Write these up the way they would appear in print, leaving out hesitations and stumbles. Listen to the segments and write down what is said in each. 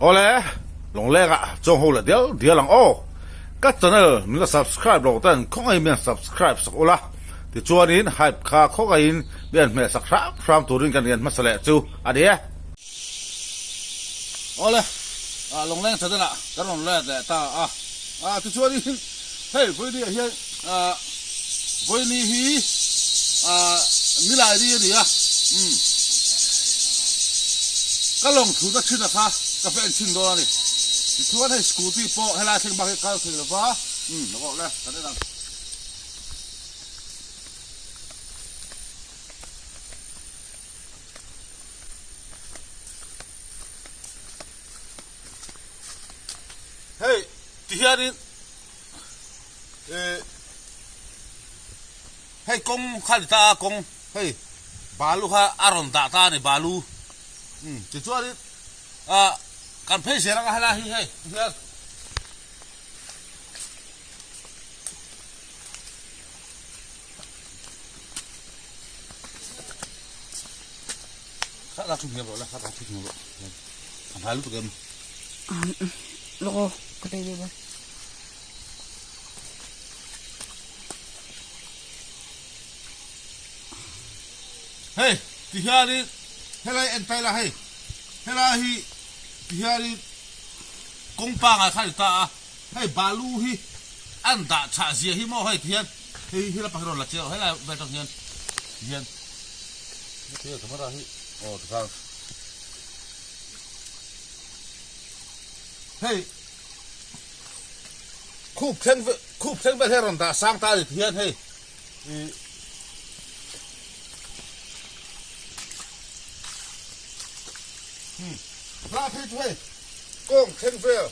好嘞，龙来啊，做好了掉人哦。个真的，你个 subscribe 咯，但空一面 subscribe 好啦。ที่จวนนี้ให้ข้าข้อกินเบียนแม่สักครั้งพร้อมตัวเรื่องกันเรียนมาสละจูอันเดียเอาเลยลงแรงเสร็จแล้วก็ลงแรงแต่ตาที่จวนนี้เฮ้ยวันนี้เฮียวันนี้ฮีมีหลายดีดีอ่ะก็ลงทุนนักชิ้นนะคะกาแฟชิ้นตัวนี่ที่จวนให้สกูตี้โปให้ลายเส้นบางให้ก้าวถึงหรือเปล่าแล้วก็เลยกันได้ดังเฮ้ยที่เฮียนี่ให้กงข้าดิตากงเฮ้ยบาลูข้าอารมณ์ตาเนี่ยบาลูที่ชัวนี่การเพย์เสียงอะไรล่ะเฮ้ยเฮียข้าราชทุ่งเฮียบอกแล้วข้าราชทุ่งเฮียบอกทำให้รู้ตัวเองแล้วก็ได้เลยมั้ยเฮ้ยที่เฮียนี่เฮ้ยเอ็นไปละเฮ้ยฮีที่เฮียนี่กงปังข้าดิตาเฮ้ยบาลูฮีอันตาชาเสียฮีมอเฮ้ยเทียนเฮ้ยละปักรถละเจ้าเฮ้ยละไปตรงเฮียนเทียนทำไมล่ะเฮ้ยโอ้ทุกท่านเฮ้ยคูบเส้นไปเท่านั้นตาสร้างตาดิเทียนเฮ้ยพระพิจุ้ยกงเส้นเฟล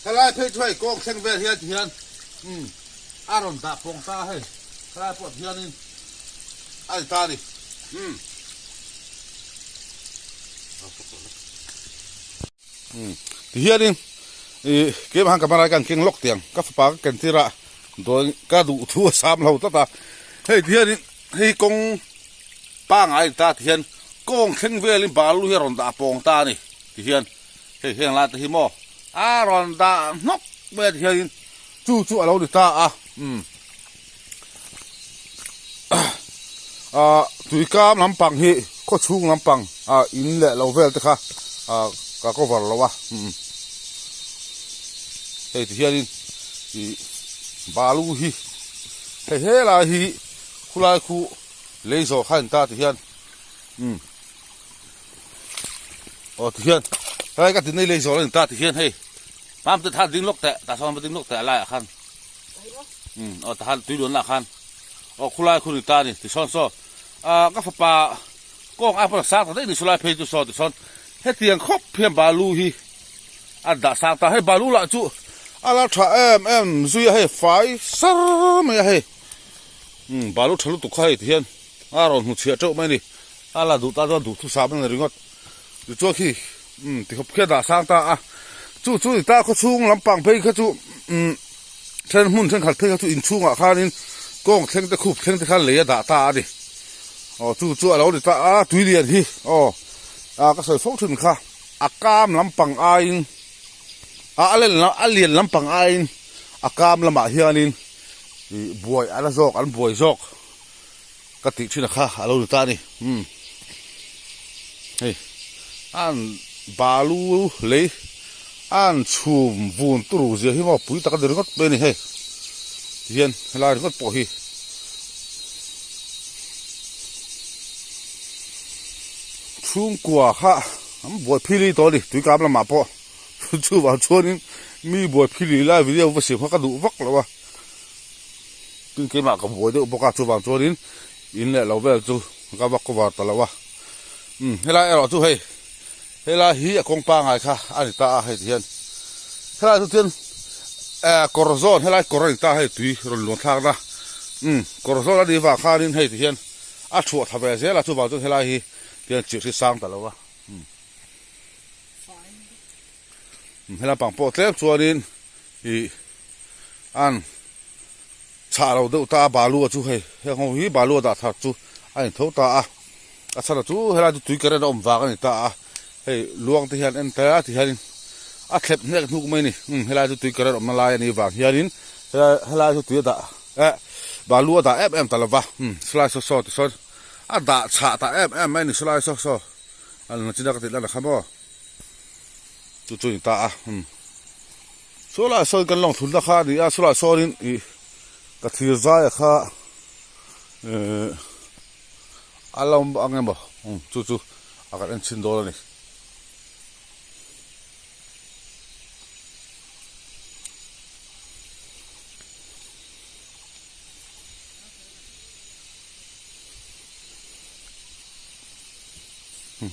พระพิจุ้ยกงเส้นเฟลเทียนอารมณ์ตาปงตาให้พระปวดเทียนนี่ไอ้ตาดิที่เฮียนี่เก็บหางกับอะไรกันเก่งล็อกเตียงก็ฝากกันที่ระโดยก็ดูทั่วสามเราตาเฮ้ยที่เฮียนี่ให้กงป้างไอ้ตาที่เฮียนกงเข่งเวลิบาลูเฮียรอนตาปงตานี่ที่เฮียนเฮ้ยเฮียนลาตที่หม้ออารอนตานกเมื่อที่เฮียนจู่เราดิตาตุยกามลำปังฮีก็ชุ่งลำปังอินแหละเราเวลต์ค่ะก็วันละวะเฮ้ยที่เฮียนี่บาลูฮีเฮ้ยลาฮีคุลายคูเลยโซ่ขันตาที่เฮียนที่เฮียนอะไรก็ถึงในเลยโซ่เลยตาที่เฮียนเฮ้ยมามันจะทันดิ้งลกแต่ซ้อนมันดิ้งลกแต่อะไรขันทันตุยโดนละขันคุลายคูตานี่ที่ซ้อนก็ฝาก้องอาปสักแต่นี่สุลายเพจุสอดที่ซ้อนให้เตียงครบเพียงบาลูฮีอันดาสักแต่ให้บาลูละจู่อะไรถ้าซุยให้ไฟสร์ไม่ให้บาลูทะลุตุกให้ที่เห็นอารมณ์หุ่นเสียเจ้าไม่นี่อะไรดูตาดูทุกสามนั่นรึงก็ดูจู่ขี้ที่เขาเพียงดาสักแต่จู่ตาเขาชุ่งลำปังเพยเขาจู่เช่นหุ่นเช่นขัดเพยเขาจู่อินชุ่งข้านี่ก้องเช่นตะคุบเช่นตะขันเลยด่าตาดิจู่เราดิตาตุยเรียนฮีก็ใส่ฟอกถึงค่ะอากามลำปังไออะไรเลียนลำปังไออากามลำบากเฮียนินบวยอะไรซอกอันบวยซอกกติชินะคะเราดูตานี่เฮ้ยอันบาลูเลยอันชุมวุ่นตุรุเสียที่ว่าปุ๋ยตะกันเดินก็เป็นนี่เฮ้ยเฮียนลายก็ปล่อยชุ่มกว่าค่ะบวยพี่ลีตัวดิตุยกามลำบากพอจู่ว่าช่วงนี้มีบวยพี่ลีไล่วิดีโอว่าเสียงเขากระดูวักแล้ววะตึงเกี่ยมากับบวยเด็กบอกว่าจู่ว่าช่วงนี้อินแหละเราเวลจู่ก็วักก็ว่าตลอดวะเฮล่าเราจู่เฮล่าฮีกงปังไงค่ะอันนี้ตาให้เทียนเฮล่าทุกเทียนกอร์ซอนเฮล่ากอร์ตาให้ตุยรุนลงทางนะกอร์ซอนดีว่าข้านี่ให้เทียนชัวทำไปเสียละจู่ว่าจู่เฮล่าฮีเทียนจิตที่สร้างตลอดวะให้เราปังโปเทปชัวดินอัน cha lo do ta balu chu he ho hi balu da tha chu ai tho ta a sa chu hela tu tui kare om wa kan ta hei luang ti hian en ta ti hian a khlep nek nuk mai ni hela tu tui kare om la ya ni wa hianin hela tu tui da balu da em ta lawa slai so ti so a da cha ta em mai ni slai so al na chida ka ti la khamo tu chu ta so la so kan long thul da kha ni a so la so rin i ka thir za ya kha alam angem bo chu akan en chin do ni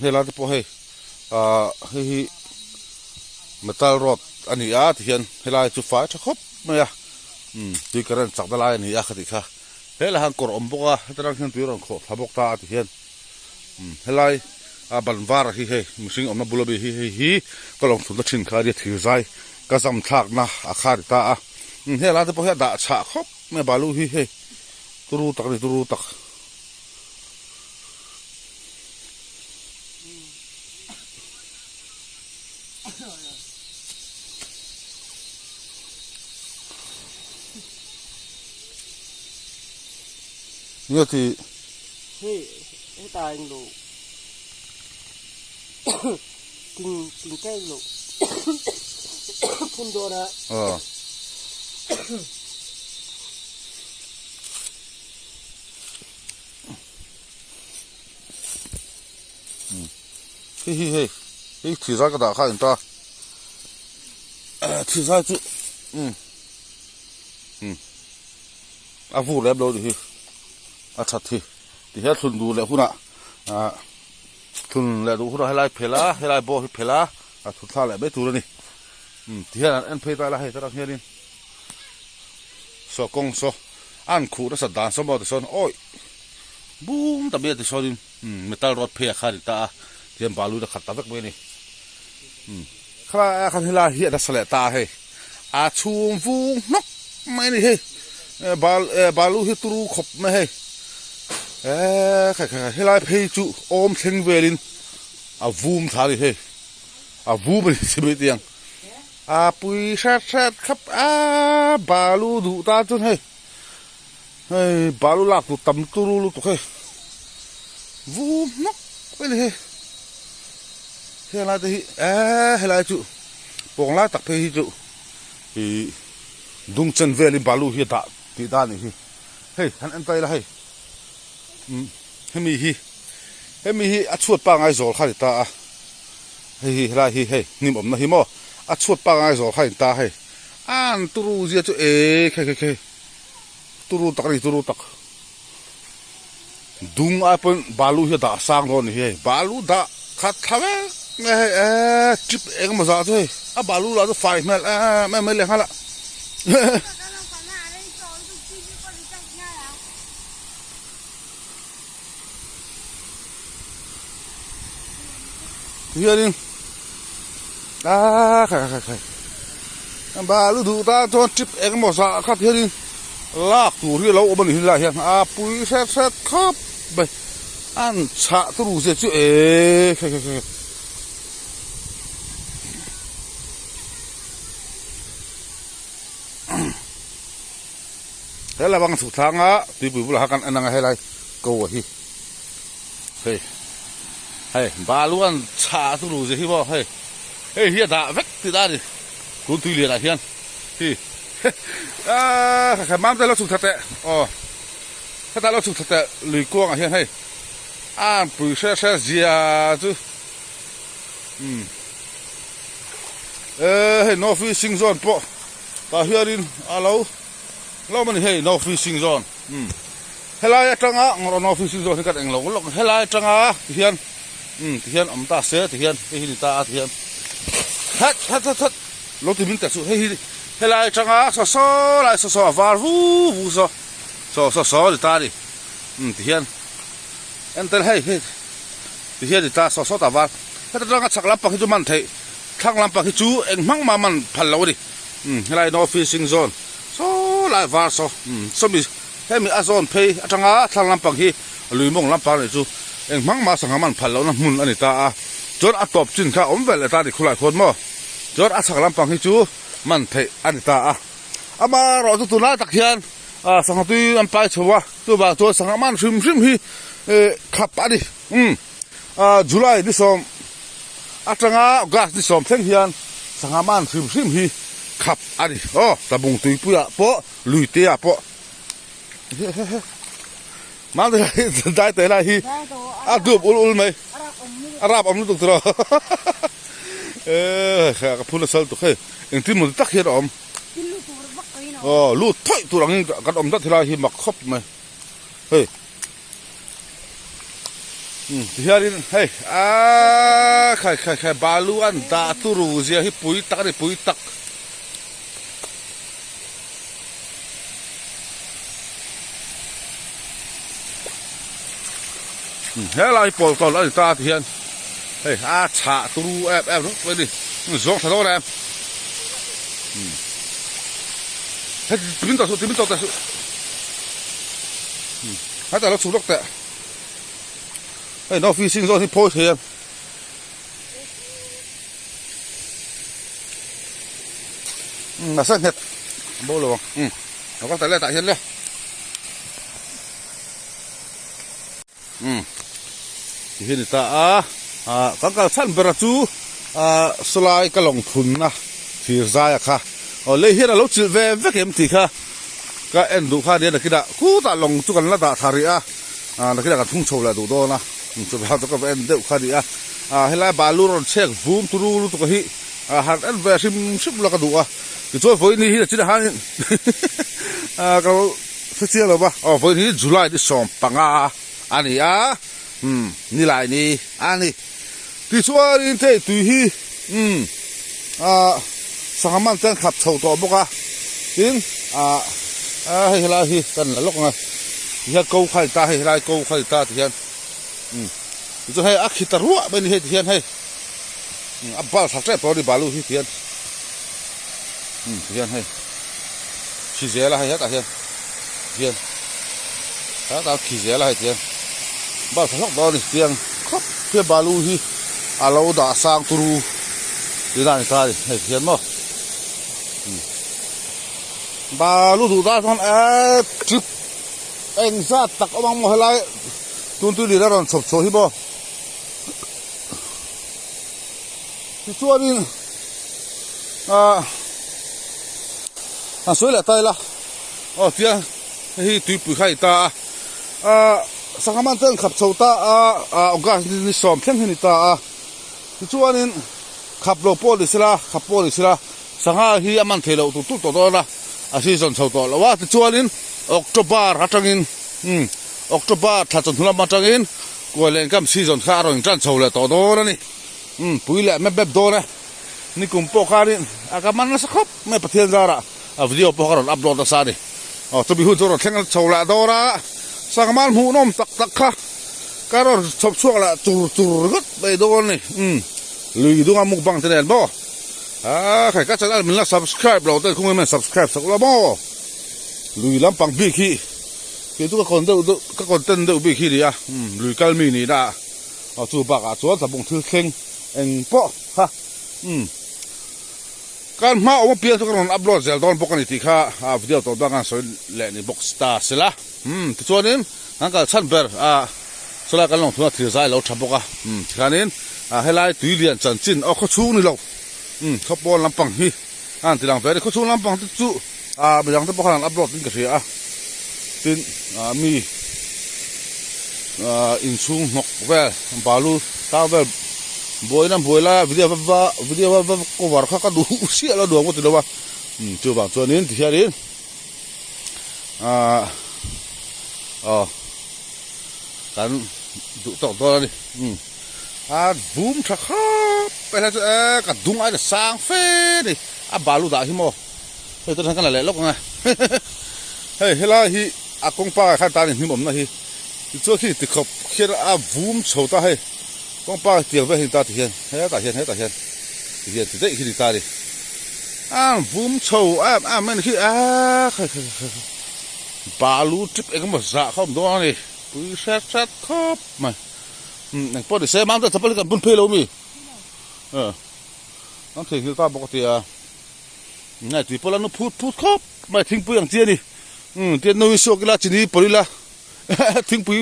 hela te po he hi metal rod ani a ti hian hela chu fa tha khop ma ya tui karan chak da lai ni a khati kha hela han kor om boka tarang hian tui ron kho thabok ta ti hian helai a ban var hi he mishing om na bulobi hi kolong thul da thin kha ri thir zai ka zam thak na a khar ta a hela te po he da cha khop me balu hi he turu tak nhớ thì cái tài lộ kinh cái lộ phun đồ đó hi thì ra cái đã khai người ta thì ra chứ à vụ lép đâu thì thật thì hết thun đủ lẽ huna thun lẽ đủ huna hay lại phela hay lại bo phela thun tha lại biết đủ rồi thì hết anh phê ta là hay ta đang hiện so công so ăn khu nó sạch đàn so bao thì so ôi boom tập biệt thì so đi metal rod phê khai ta tiêm balu đã khát ta vất bên này khai khai là hiện đã sạch ta hay chum vung nóc mấy này hay balu hết turu khop mấy hay khai lại phê chu ôm theng về lên vum thà đi hay vum đi xem bên tiếng pui sát khắp balu đủ ta chút hay balu lạc tụ tầm turu lu tụ hay vum nóc bên này hay lại thì hay lại chu bong lại tắc phê chu thì dung chân về lên balu hiện tại thì ta này hey hắn tay là hey hemi hi chuột pa ngai zol khai ta hi la hi nim om na hi mo chuột pa ngai zol khai ta hey an turu zia chu khai turu tak dung apon balu hi da sang don hi balu da khat thawe chip eng ma za chu balu la chu fai mel le hala hiền khai balu du ta cho chip eng ma za khat hiền lak tu ri lo ban hi la hian pui set khap be an cha tu ru je chu khai thế là bằng sụt thang á tuy bùi bùi là căn anh đang hay lại câu ở hi hey ba luôn cha tu ru je hi bo hey hi đã vét từ da đi cũng tùy liền là hiền hi cái mám ta lo sụt thật đấy cái ta lo sụt thật đấy lười quang à hiền hey bùi xe gì chứ hey no fishing zone po ta hiền alo lo mình hey no fishing zone helai tanga ngoro no fishing zone ka eng lo lo helai tanga hian hian om ta se hian hi ta hian hat lo ti min ta su helai tanga so lai so var vu so ta đi hian enter hey hian ta so ta var ta tanga chak lam pa hi chu man thei thang lam pa hi chu eng mang ma man phal lo đi helai no fishing zone so หลายว่าซอสมิให้มีอาซอนเพยจังทางลำปังฮีลุยมงลำปังนี่จูเอ็งมังมาสังมันพันแล้วนะมุนอันนี้ตาจนอัตบจินข้าอมเวลตาดิคุหลายคนมั้งจนอัสังลำปังฮีจูมันเพยอันนี้ตาอามารอตุน่าตะเคียนสังตุยอันไปชัวตัวบางตัวสังมันชิมฮีขับอันนี้จุลัยดิสอมจังกาสดิสอมเส้นเฮียนสังมันชิมฮีขับอันนี้ตะบุงตุยปุยะปะลุยเตียปะมาได้แต่ละฮีดูบอุลไหมอาราบอมนุตุกตรข้าก็พูดแล้วสนุกเลยเอ็งที่มันตักเฮียอมลูกถอยตัวหลังกันอมตักทีไรฮีมักคบไหมเฮ้ยที่ฮารินเฮ้ยใครบาลูอันตาตุรูเสียฮีปุยตักเลยปุยตักเฮ้ยเราปล่อยตอนเราตาที่เห็นเฮ้ยฉะตูแอบนู้นไปดิสองถนนแอบเฮ้ยทิ้งต่อแต่ให้แต่เราสูดแต่เฮ้ยน้องฟิชิ่งตอนที่โพสเฮียนน่าสนเห็ดโบ้เลยเราก็แต่เล่แต่เห็นเลยเห็นตาก็สั้นเบรจูสลายกระหลงทุนนะที่ใจค่ะเลยเห็นเราจิตเวกเอ็มตีค่ะก็เอ็นดูค่ะเดี๋ยวนักกีฬาคู่ตาลงจุกันละตาทารินักกีฬากันทุ่งโชว์ละดูโดนะจุดหาตัวก็เอ็นเดือดค่ะเดี๋ยวเฮลัยบาลูรอนเช็คฟูมตุรูตุกะฮิหัดเอ็นเวชิมละก็ดูคือช่วยฝนนี่ที่จะหาเนี่ยก็เสียแล้วป่ะฝนนี่จุลัยที่สองปังอันนี้นี่ไรนี่อันนี้ที่ส่วนนี้ตุยฮีสังมันเต้นขับโชว์ตัวบุกจริงให้เฮลัยฮีกันละลูกไงเฮียกูใครตาให้เฮลัยกูใครตาที่เฮียนจะให้อักขิตรัวเป็นเหตุเฮียนให้อับบาลสักแค่พอดีบาลูที่เฮียนให้ขี้เสียละให้ตาเฮียนถ้าตาขี้เสียละให้เฮียนบ้านสักตอนนี้เฮียนครับเพื่อบาลูที่เราด่าสร้างตุรูที่นั่นตาให้เฮียนมั้งบาลูดูได้ตอนจิบเอ็งซาตักเอามาให้ไรตุนลีแล้วรอนสบโซฮิบ่ที่ช่วงนี้สวยแหละตายละเตี้ยให้ตุยปุ๋ยไข่ตาสังมันเต้นขับโซตาองค์การนิสอมเพ่งหินตาที่ช่วงนี้ขับโลโปลิสละขับโปลิสละสังหาฮีมันเทลตุตัวละอาชีพส่วนโซตัวแล้วว่าที่ช่วงนี้ออกตุบาร์ฮัตจังอินออกตุบาร์ถ้าจนทุลมาจังอินกว่าเล่นกับซีซั่นข้ารองจันโซเลยตัวโดนนี่ปุ๋ยแหละไม่แบบโดนนะนี่กลุ่มพวกเขานี่อาการมันน่าสักครับไม่ประเทศจาระวิดีโอพวกเขาอัพโหลดต่อสายตัวบิหุ่นตัวรถแข่งโซละโดนละสังมันหูน้มตักค่ะการรถชอบช่วงละจูก็ไปโดนนี่ลุยดูงามุกบังเทนบ่ใครก็จะได้มีละ subscribe เราแต่คงไม่ subscribe สักละบ่ลุยลำปังบีขี้คือทุกคนเต้นเดือดบีขี้ดีลุยกัลมีนี่นะจูบักจวนสะบงถือเข่งเอ็งปะฮะการมาเอามาเปลี่ยนทุกคนอัพโหลดเซลตอนปกติค่ะวิดีโอตัวงานสวยแหล่นี่บ็อกสตาร์สิละที่ส่วนนี้นั่นก็ชั้นเบอร์สลายกันลงทุนถือใจเราทำปกที่การนี้ให้ไล่ตุยเลียนจันจินเขาชูนี่เราเขาปอนลำปังฮีที่หลังเบอร์เขาชูลำปังที่จู่ไปยังที่ปกติอัพโหลดนี่ก็เสียที่มีอินซูนกเวลบาลูตาเวลบอยน้ำบอยละวิดีโอว่าก็วาร์ข้าก็ดูเสียแล้วดูว่าตัวว่าจูบตัวนี้ที่เห็นกันดูตัวนี้บูมชักไปแล้วกัดดุงไอ้สางเฟ่ดิบาลูด่าหิมะเฮ้ยตัวนั้นกันอะไรลูกไงเฮ้ยเฮล่าฮีกงป้าข้าตานี่หิมะนะฮีตัวที่ติดขบเขียนบูมโฉตาให้กงป้าเตียงไปเห็นตาที่เห็นให้ตาเห็นที่ได้ที่ตาดิ บุ้มโชว์มันคือปลาลูจิบเองก็มาสะเข้ามาตัวนี่ปุยแซ่ครบมานังพอดีเสียมันจะทำอะไรกันบุญเพลมีน้องเสียงคือก็ปกตินี่ที่พอแล้วนู้พูดครบไม่ทิ้งปุยอย่างเจียนี่เจียนนู้นโชกิลาจีนี่ปริละทิ้งปุย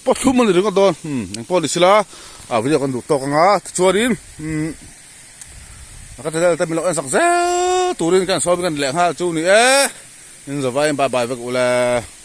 ปอดทุ่มมันเลยก็โดนนังพอดีสิละวิดีโอกันดูตัวกันชัวร์ดินก็จะได้แต่มีเราเองสักเจ้าตัวเรื่องกันสอบกันแหล่งหาจูนี่ยังจะไปบายไปกูเลย